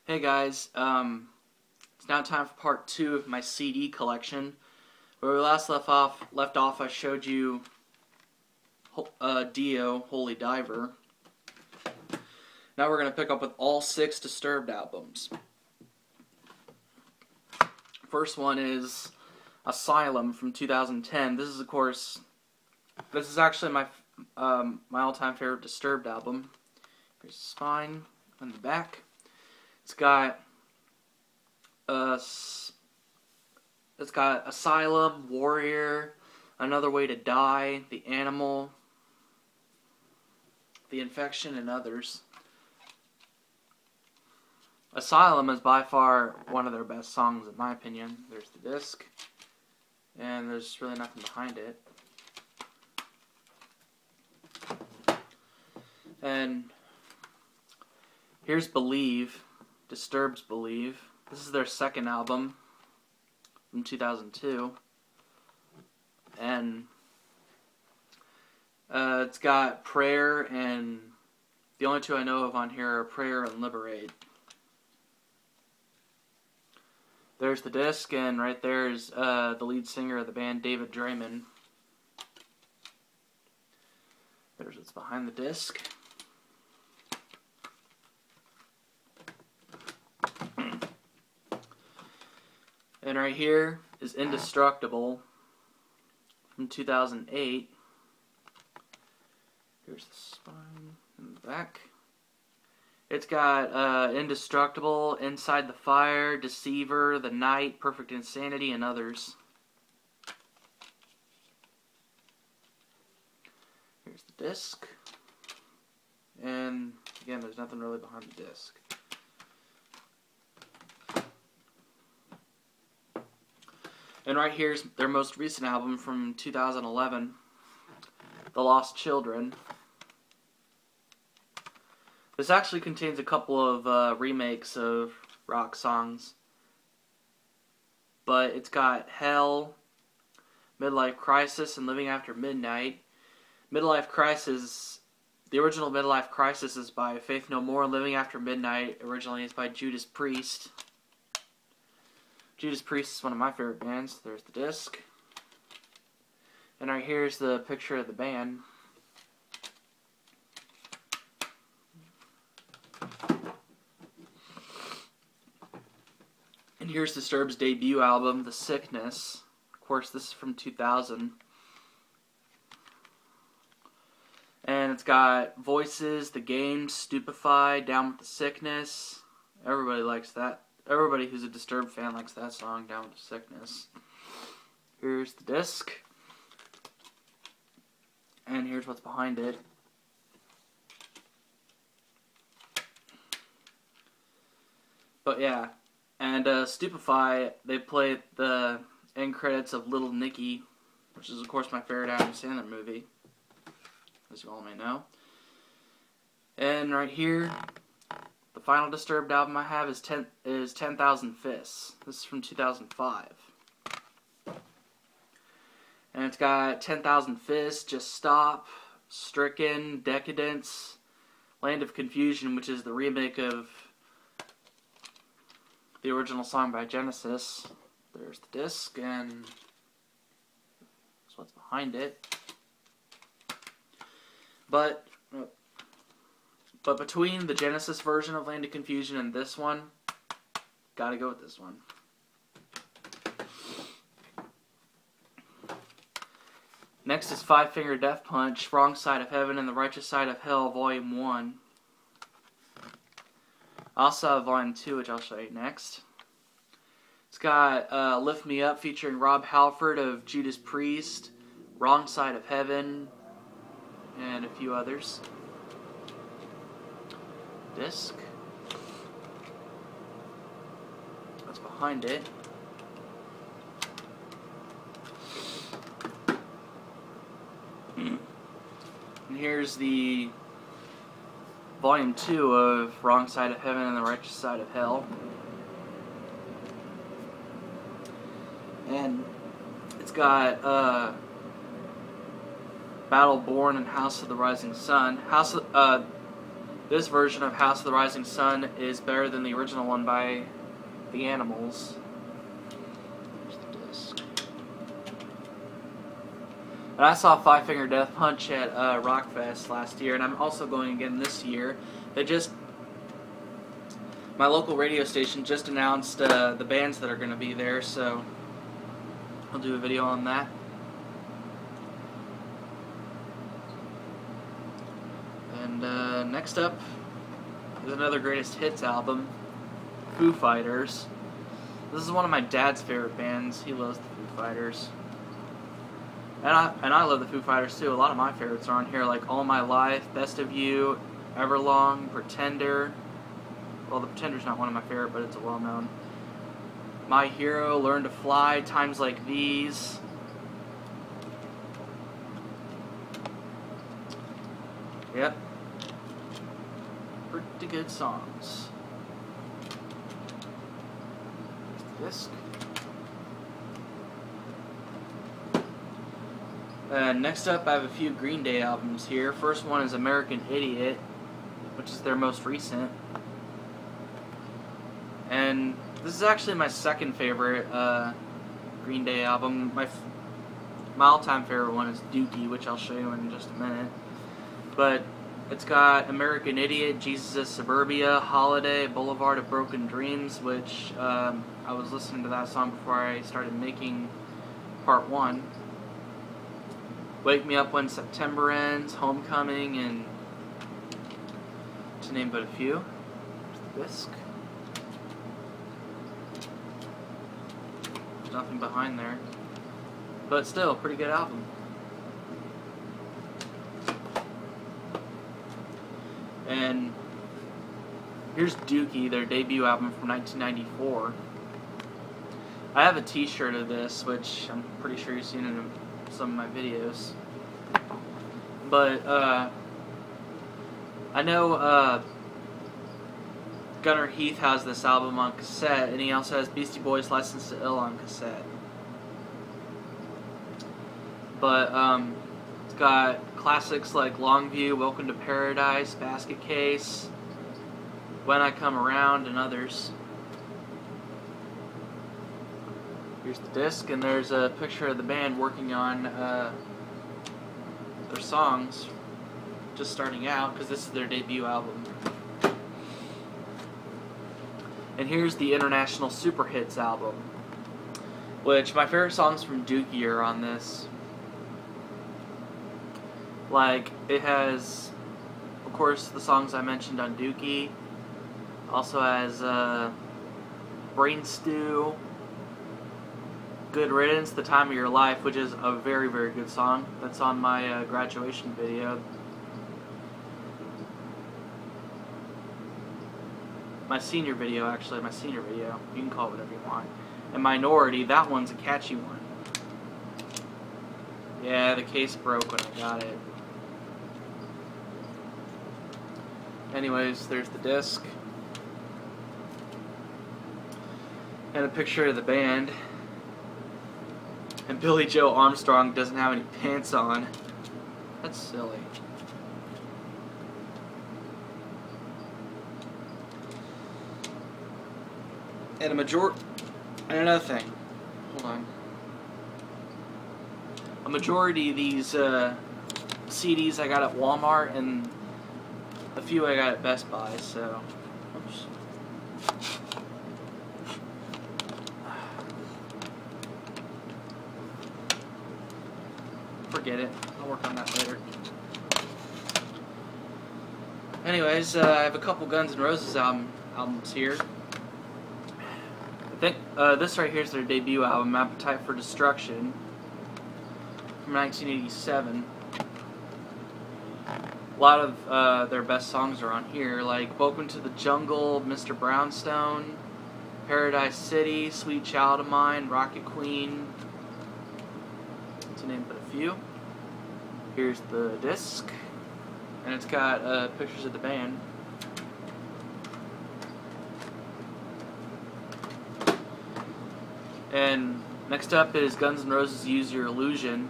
Hey guys, it's now time for part 2 of my CD collection. Where we last left off, I showed you Dio, Holy Diver. Now we're going to pick up with all 6 Disturbed albums. First one is Asylum from 2010. This is actually my all-time favorite Disturbed album. Here's the spine on the back. It's got Asylum, Warrior, Another Way to Die, The Animal, The Infection, and others. Asylum is by far one of their best songs in my opinion. There's the disc, and there's really nothing behind it. And here's Believe. Disturbed's Believe. This is their second album from 2002, and it's got Prayer, and the only two I know of on here are Prayer and Liberate. There's the disc, and right there is the lead singer of the band, David Draiman. There's what's behind the disc. And right here is Indestructible from 2008. Here's the spine and the back. It's got Indestructible, Inside the Fire, Deceiver, The Night, Perfect Insanity, and others. Here's the disc. And again, there's nothing really behind the disc. And right here's their most recent album from 2011, The Lost Children. This actually contains a couple of remakes of rock songs. But it's got Hell, Midlife Crisis, and Living After Midnight. Midlife Crisis, the original Midlife Crisis is by Faith No More. Living After Midnight originally is by Judas Priest. Judas Priest is one of my favorite bands. There's the disc. And right here's the picture of the band. And here's Disturbed's debut album, The Sickness. Of course, this is from 2000. And it's got Voices, The Game, Stupefy, Down with the Sickness. Everybody likes that. Everybody who's a Disturbed fan likes that song, Down with the Sickness. Here's the disc. And here's what's behind it. But yeah. And Stupefy, they play the end credits of Little Nicky, which is of course my favorite Adam Sandler movie, as you all may know. And right here, the final Disturbed album I have is 10,000 Fists. This is from 2005. And it's got 10,000 Fists, Just Stop, Stricken, Decadence, Land of Confusion, which is the remake of the original song by Genesis. There's the disc, and that's what's behind it. But between the Genesis version of Land of Confusion and this one, gotta go with this one. Next is Five Finger Death Punch, Wrong Side of Heaven and the Righteous Side of Hell, Volume 1. I also have Volume 2, which I'll show you next. It's got Lift Me Up featuring Rob Halford of Judas Priest, Wrong Side of Heaven, and a few others. Disc. What's behind it? And here's the Volume 2 of Wrong Side of Heaven and the Righteous Side of Hell. And it's got Battle Born and House of the Rising Sun. This version of House of the Rising Sun is better than the original one by The Animals. Here's the disc. And I saw Five Finger Death Punch at Rockfest last year, and I'm also going again this year. My local radio station just announced the bands that are going to be there, so I'll do a video on that. And next up is another greatest hits album, Foo Fighters. This is one of my dad's favorite bands. He loves the Foo Fighters. And I love the Foo Fighters too. A lot of my favorites are on here, like All My Life, Best of You, Everlong, Pretender. Well, the Pretender's not one of my favorite, but it's a well-known. My Hero, Learn to Fly, Times Like These. Yep. Pretty good songs. Disc. Next up, I have a few Green Day albums here. First one is American Idiot, which is their most recent. And this is actually my second favorite Green Day album. My all-time favorite one is Dookie, which I'll show you in just a minute. But it's got American Idiot, Jesus of Suburbia, Holiday, Boulevard of Broken Dreams, which I was listening to that song before I started making part 1. Wake Me Up When September Ends, Homecoming, and to name but a few. There's the disc. There's nothing behind there. But still, a pretty good album. And here's Dookie, their debut album from 1994. I have a t-shirt of this, which I'm pretty sure you've seen in some of my videos. But, I know, Gunnar Heath has this album on cassette, and he also has Beastie Boys' License to Ill on cassette. But, it's got classics like Longview, Welcome to Paradise, Basket Case, When I Come Around, and others. Here's the disc, and there's a picture of the band working on their songs, just starting out, because this is their debut album. And here's the International Super Hits album, which my favorite songs from Dookie are on this. Like, it has, of course, the songs I mentioned on Dookie. Also has Brain Stew, Good Riddance, The Time of Your Life, which is a very, very good song. That's on my graduation video. My senior video, actually, my senior video. You can call it whatever you want. And Minority, that one's a catchy one. Yeah, the case broke when I got it. Anyways, there's the disc. And a picture of the band. And Billy Joe Armstrong doesn't have any pants on. That's silly. And another thing. Hold on. A majority of these CDs I got at Walmart, and a few I got at Best Buy, so... Oops. Forget it. I'll work on that later. Anyways, I have a couple Guns N' Roses albums here. I think this right here is their debut album, Appetite for Destruction, from 1987. A lot of their best songs are on here, like Welcome to the Jungle, Mr. Brownstone, Paradise City, Sweet Child of Mine, Rocket Queen, to name but a few. Here's the disc, and it's got pictures of the band. And next up is Guns N' Roses' Use Your Illusion.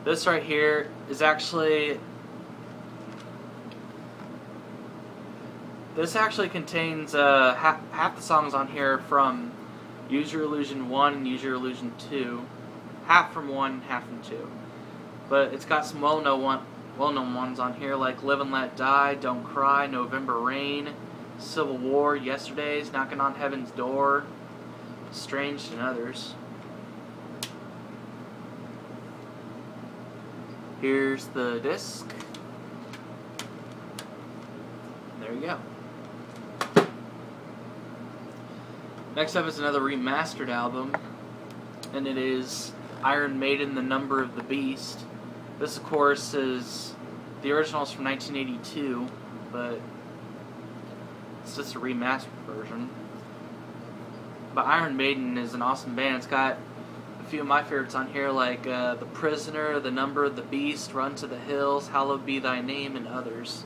This right here is actually This actually contains half the songs on here from Use Your Illusion 1 and Use Your Illusion 2. Half from 1, half from 2. But it's got some well-known ones on here like Live and Let Die, Don't Cry, November Rain, Civil War, Yesterdays, Knocking on Heaven's Door, Strange, and others. Here's the disc. There you go. Next up is another remastered album, and it is Iron Maiden, The Number of the Beast. This, of course, is the original's from 1982, but it's just a remastered version. But Iron Maiden is an awesome band. It's got a few of my favorites on here, like The Prisoner, The Number of the Beast, Run to the Hills, Hallowed Be Thy Name, and others.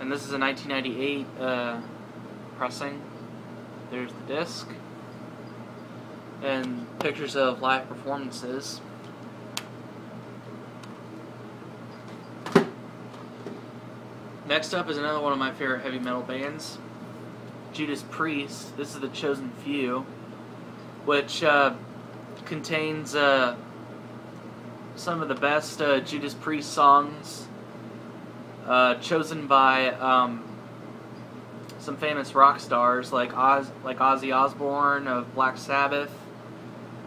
And this is a 1998 pressing. There's the disc. And pictures of live performances. Next up is another one of my favorite heavy metal bands, Judas Priest. This is The Chosen Few, which contains some of the best Judas Priest songs chosen by some famous rock stars like Ozzy Osbourne of Black Sabbath,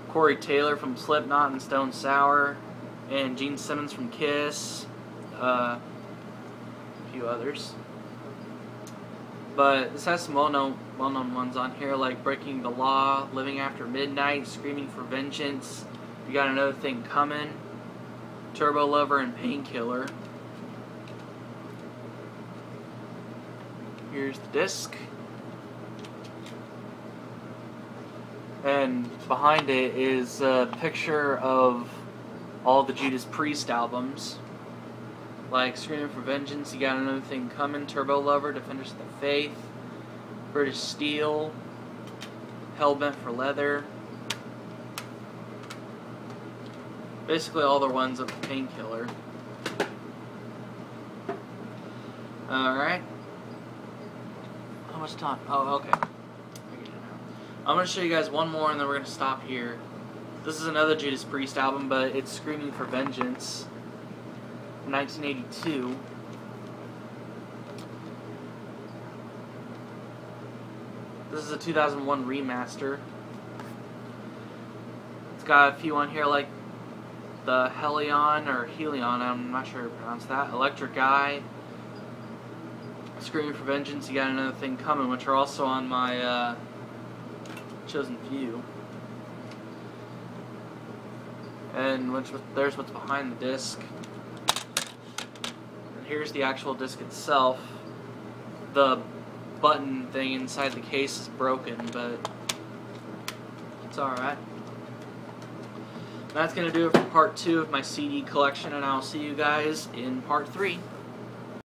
Corey Taylor from Slipknot and Stone Sour, and Gene Simmons from Kiss, a few others. But this has some well-known ones on here like Breaking the Law, Living After Midnight, Screaming for Vengeance, You Got Another Thing Coming, Turbo Lover, and Painkiller. Here's the disc. And behind it is a picture of all the Judas Priest albums, like Screaming for Vengeance, You Got Another Thing Coming, Turbo Lover, Defenders of the Faith, British Steel, Hellbent for Leather. Basically all the ones of the Painkiller. Alright. How much time? Oh, okay. I'm going to show you guys one more and then we're going to stop here. This is another Judas Priest album, but it's Screaming for Vengeance from 1982. This is a 2001 remaster. It's got a few on here like the Helion, or Helion, I'm not sure how to pronounce that, Electric Eye, Screaming for Vengeance, You Got Another Thing Coming, which are also on my Chosen Few. And there's what's behind the disc. And here's the actual disc itself. The button thing inside the case is broken, but it's alright. That's going to do it for part 2 of my CD collection, and I'll see you guys in part 3.